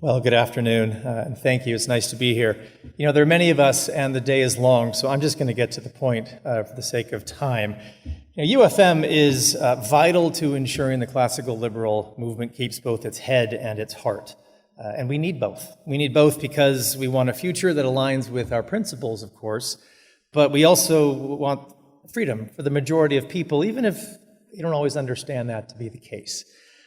Well, good afternoon, and thank you. It's nice to be here. You know, there are many of us, and the day is long, so I'm just going to get to the point for the sake of time. You know, UFM is vital to ensuring the classical liberal movement keeps both its head and its heart. And we need both. We need both because we want a future that aligns with our principles, of course, but we also want freedom for the majority of people, even if you don't always understand that to be the case.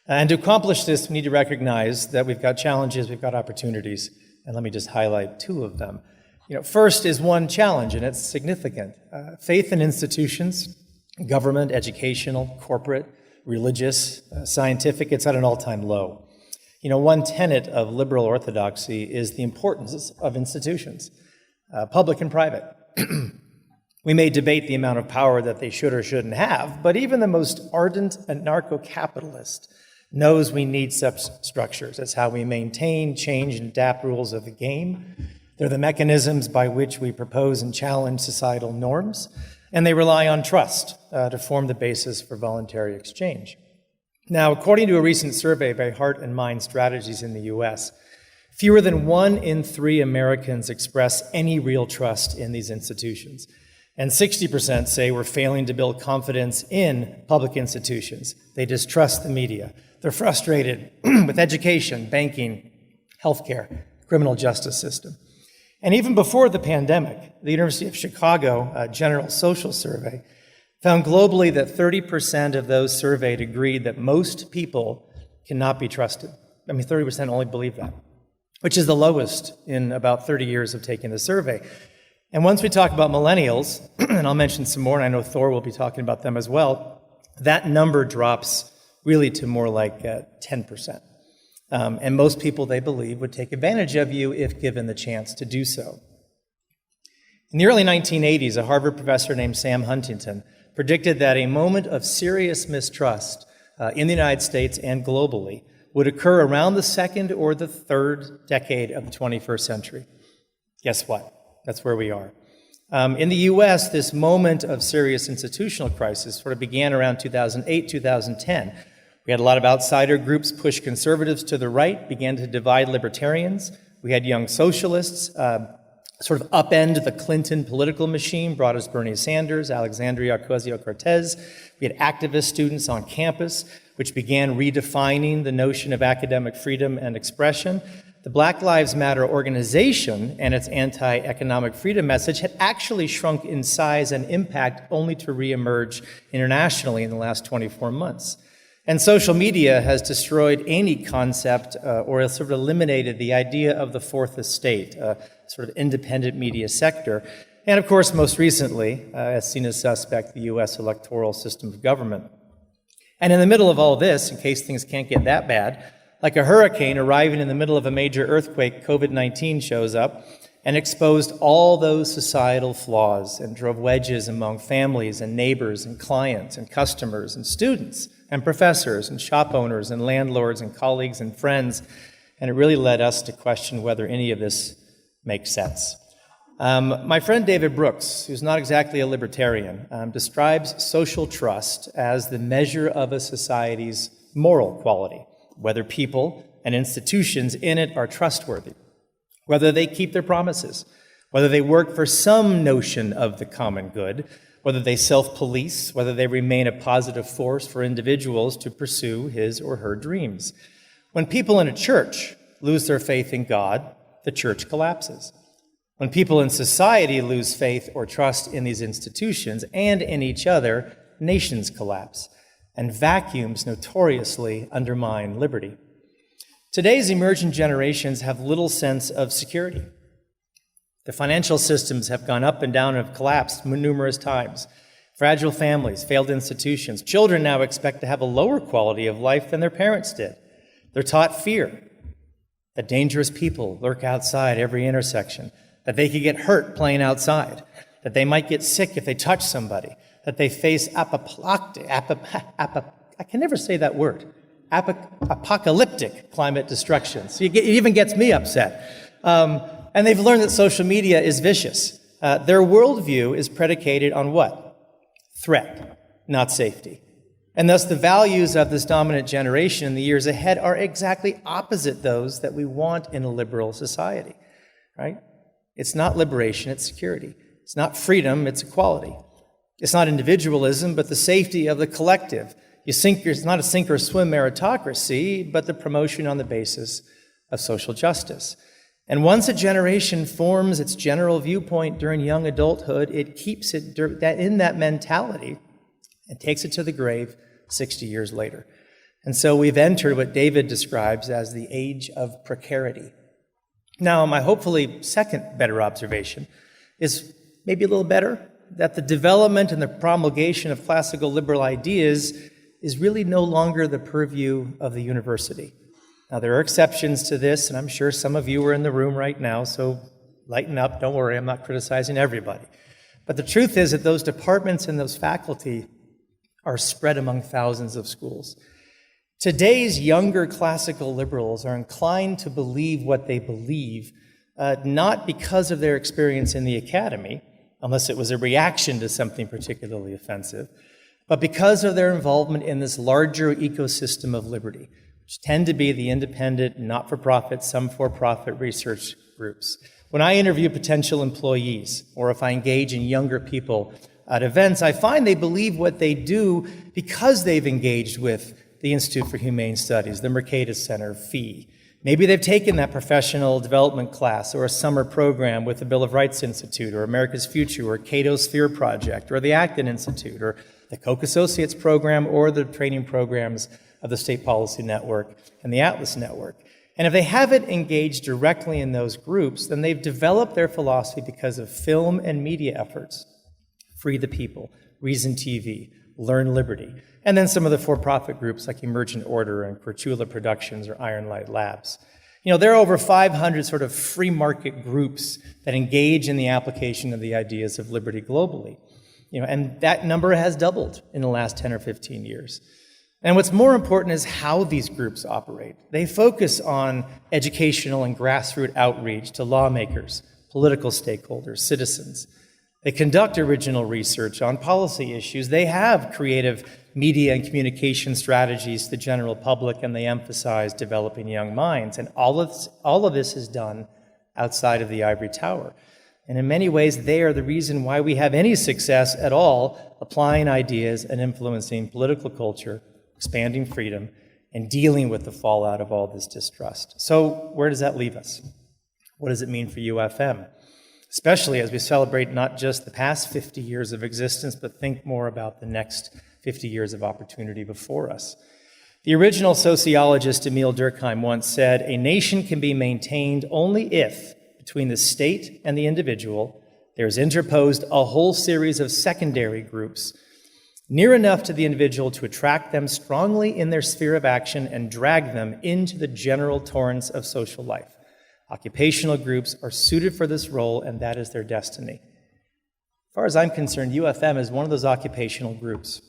And to accomplish this, we need to recognize that we've got challenges, we've got opportunities, and let me just highlight two of them. You know, first is one challenge, and it's significant. Faith in institutions, government, educational, corporate, religious, scientific, it's at an all-time low. You know, one tenet of liberal orthodoxy is the importance of institutions, public and private. We may debate the amount of power that they should or shouldn't have, but even the most ardent anarcho-capitalist knows we need such structures. It's how we maintain, change, and adapt rules of the game. They're the mechanisms by which we propose and challenge societal norms, and they rely on trust to form the basis for voluntary exchange. Now, according to a recent survey by Heart and Mind Strategies in the US, fewer than 1 in 3 Americans express any real trust in these institutions. And 60% say we're failing to build confidence in public institutions. They distrust the media. They're frustrated with education, banking, healthcare, criminal justice system. And even before the pandemic, the University of Chicago General Social Survey found globally that 30% of those surveyed agreed that most people cannot be trusted. I mean, 30% only believe that, which is the lowest in about 30 years of taking the survey. And once we talk about millennials, and I'll mention some more, and I know Thor will be talking about them as well, that number drops really to more like 10%. And most people, they believe, would take advantage of you if given the chance to do so. In the early 1980s, a Harvard professor named Sam Huntington predicted that a moment of serious mistrust in the United States and globally would occur around the second or the third decade of the 21st century. Guess what? That's where we are. In the US, this moment of serious institutional crisis sort of began around 2008, 2010. We had a lot of outsider groups push conservatives to the right, began to divide libertarians. We had young socialists sort of upend the Clinton political machine, brought us Bernie Sanders, Alexandria Ocasio-Cortez. We had activist students on campus, which began redefining the notion of academic freedom and expression. The Black Lives Matter organization and its anti-economic freedom message had actually shrunk in size and impact only to reemerge internationally in the last 24 months. And social media has destroyed any concept or has sort of eliminated the idea of the fourth estate, a sort of independent media sector. And of course, most recently, as seen as suspect, the US electoral system of government. And in the middle of all this, in case things can't get that bad, like a hurricane arriving in the middle of a major earthquake, COVID-19 shows up and exposed all those societal flaws and drove wedges among families and neighbors and clients and customers and students and professors and shop owners and landlords and colleagues and friends. And it really led us to question whether any of this makes sense. My friend David Brooks, who's not exactly a libertarian, describes social trust as the measure of a society's moral quality, whether people and institutions in it are trustworthy, whether they keep their promises, whether they work for some notion of the common good, whether they self-police, whether they remain a positive force for individuals to pursue his or her dreams. When people in a church lose their faith in God, the church collapses. When people in society lose faith or trust in these institutions and in each other, nations collapse, and vacuums notoriously undermine liberty. Today's emerging generations have little sense of security. The financial systems have gone up and down and have collapsed numerous times. Fragile families, failed institutions. Children now expect to have a lower quality of life than their parents did. They're taught fear, that dangerous people lurk outside every intersection, that they could get hurt playing outside, that they might get sick if they touch somebody, that they face apocalyptic climate destruction. So it even gets me upset. And they've learned that social media is vicious. Their worldview is predicated on what? Threat, not safety. And thus the values of this dominant generation in the years ahead are exactly opposite those that we want in a liberal society, right? It's not liberation, it's security. It's not freedom, it's equality. It's not individualism, but the safety of the collective. It's not a sink or swim meritocracy, but the promotion on the basis of social justice. And once a generation forms its general viewpoint during young adulthood, it keeps it in that mentality and takes it to the grave 60 years later. And so we've entered what David describes as the age of precarity. Now, my hopefully second better observation is maybe a little better, that the development and the promulgation of classical liberal ideas is really no longer the purview of the university. Now, there are exceptions to this, and I'm sure some of you are in the room right now, so lighten up, don't worry, I'm not criticizing everybody. But the truth is that those departments and those faculty are spread among thousands of schools. Today's younger classical liberals are inclined to believe what they believe, not because of their experience in the academy, unless it was a reaction to something particularly offensive, but because of their involvement in this larger ecosystem of liberty, which tend to be the independent, not-for-profit, some for-profit research groups. When I interview potential employees, or if I engage in younger people at events, I find they believe what they do because they've engaged with the Institute for Humane Studies, the Mercatus Center, FEE. Maybe they've taken that professional development class or a summer program with the Bill of Rights Institute or America's Future or Cato Sphere Project or the Acton Institute or the Koch Associates program or the training programs of the State Policy Network and the Atlas Network. And if they haven't engaged directly in those groups, then they've developed their philosophy because of film and media efforts. Free the People, Reason TV, Learn Liberty, and then some of the for-profit groups like Emergent Order and Cortula Productions or Iron Light Labs. There are over 500 sort of free market groups that engage in the application of the ideas of liberty globally. And that number has doubled in the last 10 or 15 years. And what's more important is how these groups operate. They focus on educational and grassroots outreach to lawmakers, political stakeholders, citizens. They conduct original research on policy issues. They have creative media and communication strategies to the general public, and they emphasize developing young minds. And all of this is done outside of the ivory tower. And in many ways, they are the reason why we have any success at all applying ideas and influencing political culture, expanding freedom, and dealing with the fallout of all this distrust. So where does that leave us? What does it mean for UFM? Especially as we celebrate not just the past 50 years of existence, but think more about the next 50 years of opportunity before us. The original sociologist Emile Durkheim once said, "A nation can be maintained only if, between the state and the individual, there is interposed a whole series of secondary groups, near enough to the individual to attract them strongly in their sphere of action and drag them into the general torrents of social life. Occupational groups are suited for this role, and that is their destiny." As far as I'm concerned, UFM is one of those occupational groups.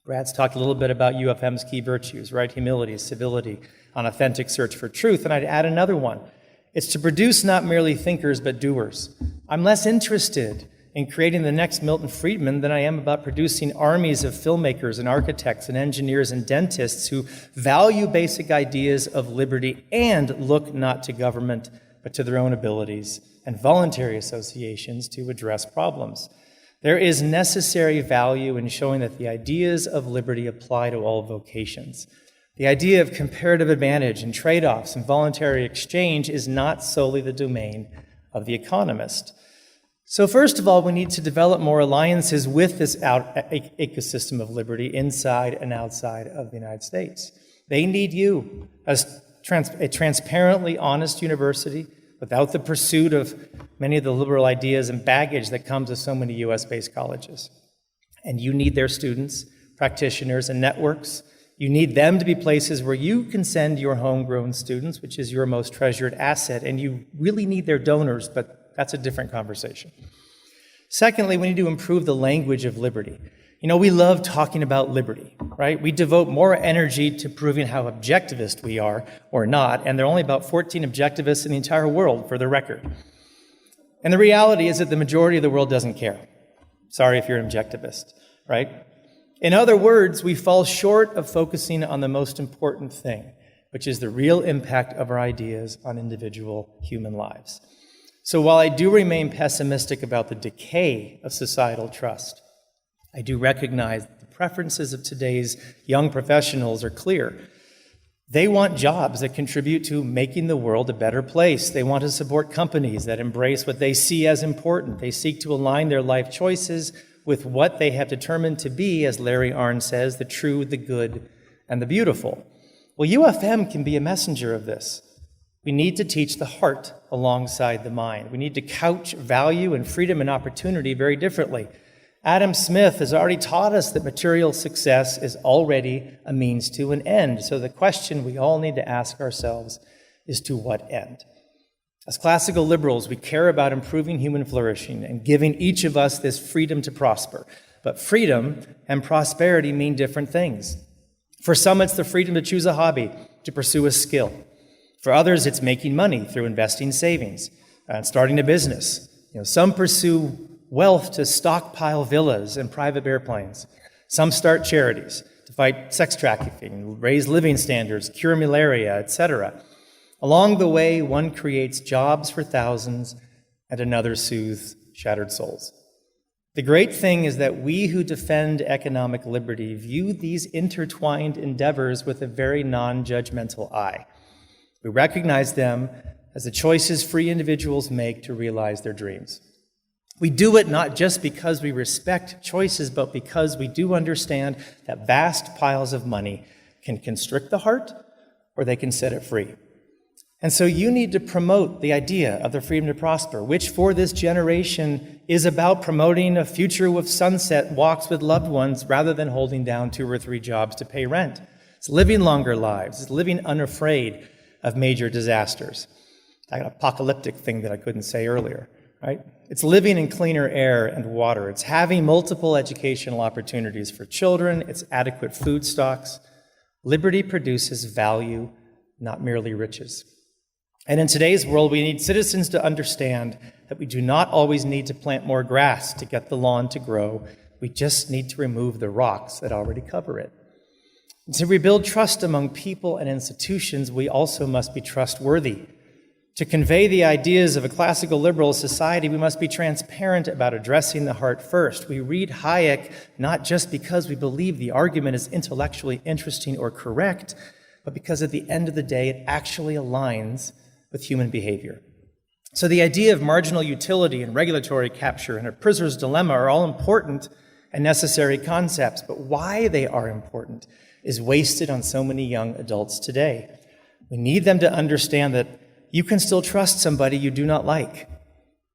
Brad's talked a little bit about UFM's key virtues, right? Humility, civility, an authentic search for truth, and I'd add another one. It's to produce not merely thinkers, but doers. I'm less interested in creating the next Milton Friedman than I am about producing armies of filmmakers and architects and engineers and dentists who value basic ideas of liberty and look not to government, but to their own abilities and voluntary associations to address problems. There is necessary value in showing that the ideas of liberty apply to all vocations. The idea of comparative advantage and trade-offs and voluntary exchange is not solely the domain of the economist. So first of all, we need to develop more alliances with this ecosystem of liberty inside and outside of the United States. They need you as a transparently honest university without the pursuit of many of the liberal ideas and baggage that comes with so many US-based colleges. And you need their students, practitioners, and networks. You need them to be places where you can send your homegrown students, which is your most treasured asset, and you really need their donors, but that's a different conversation. Secondly, we need to improve the language of liberty. We love talking about liberty, right? We devote more energy to proving how objectivist we are or not, and there are only about 14 objectivists in the entire world, for the record. And the reality is that the majority of the world doesn't care. Sorry if you're an objectivist, right? In other words, we fall short of focusing on the most important thing, which is the real impact of our ideas on individual human lives. So while I do remain pessimistic about the decay of societal trust, I do recognize that the preferences of today's young professionals are clear. They want jobs that contribute to making the world a better place. They want to support companies that embrace what they see as important. They seek to align their life choices with what they have determined to be, as Larry Arnn says, the true, the good, and the beautiful. Well, UFM can be a messenger of this. We need to teach the heart alongside the mind. We need to couch value and freedom and opportunity very differently. Adam Smith has already taught us that material success is already a means to an end. So the question we all need to ask ourselves is, to what end? As classical liberals, we care about improving human flourishing and giving each of us this freedom to prosper. But freedom and prosperity mean different things. For some, it's the freedom to choose a hobby, to pursue a skill. For others, it's making money through investing savings and starting a business. Some pursue wealth to stockpile villas and private airplanes. Some start charities to fight sex trafficking, raise living standards, cure malaria, etc. Along the way, one creates jobs for thousands and another soothes shattered souls. The great thing is that we who defend economic liberty view these intertwined endeavors with a very non-judgmental eye. We recognize them as the choices free individuals make to realize their dreams. We do it not just because we respect choices, but because we do understand that vast piles of money can constrict the heart or they can set it free. And so you need to promote the idea of the freedom to prosper, which for this generation is about promoting a future with sunset walks with loved ones rather than holding down 2 or 3 jobs to pay rent. It's living longer lives. It's living unafraid of major disasters. That apocalyptic thing that I couldn't say earlier, right? It's living in cleaner air and water. It's having multiple educational opportunities for children. It's adequate food stocks. Liberty produces value, not merely riches. And in today's world, we need citizens to understand that we do not always need to plant more grass to get the lawn to grow. We just need to remove the rocks that already cover it. And to rebuild trust among people and institutions, we also must be trustworthy. To convey the ideas of a classical liberal society, we must be transparent about addressing the heart first. We read Hayek not just because we believe the argument is intellectually interesting or correct, but because at the end of the day, it actually aligns with human behavior. So the idea of marginal utility and regulatory capture and a prisoner's dilemma are all important and necessary concepts, but why they are important is wasted on so many young adults today. We need them to understand that you can still trust somebody you do not like.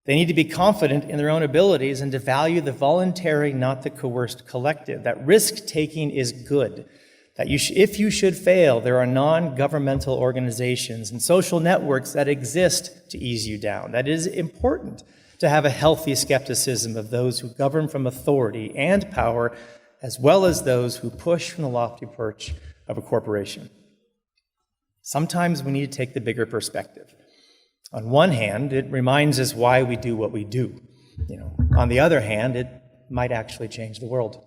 They need to be confident in their own abilities and to value the voluntary, not the coerced collective. That risk-taking is good. That if you should fail, there are non-governmental organizations and social networks that exist to ease you down. That is important to have a healthy skepticism of those who govern from authority and power, as well as those who push from the lofty perch of a corporation. Sometimes we need to take the bigger perspective. On one hand, it reminds us why we do what we do. On the other hand, it might actually change the world.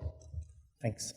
Thanks.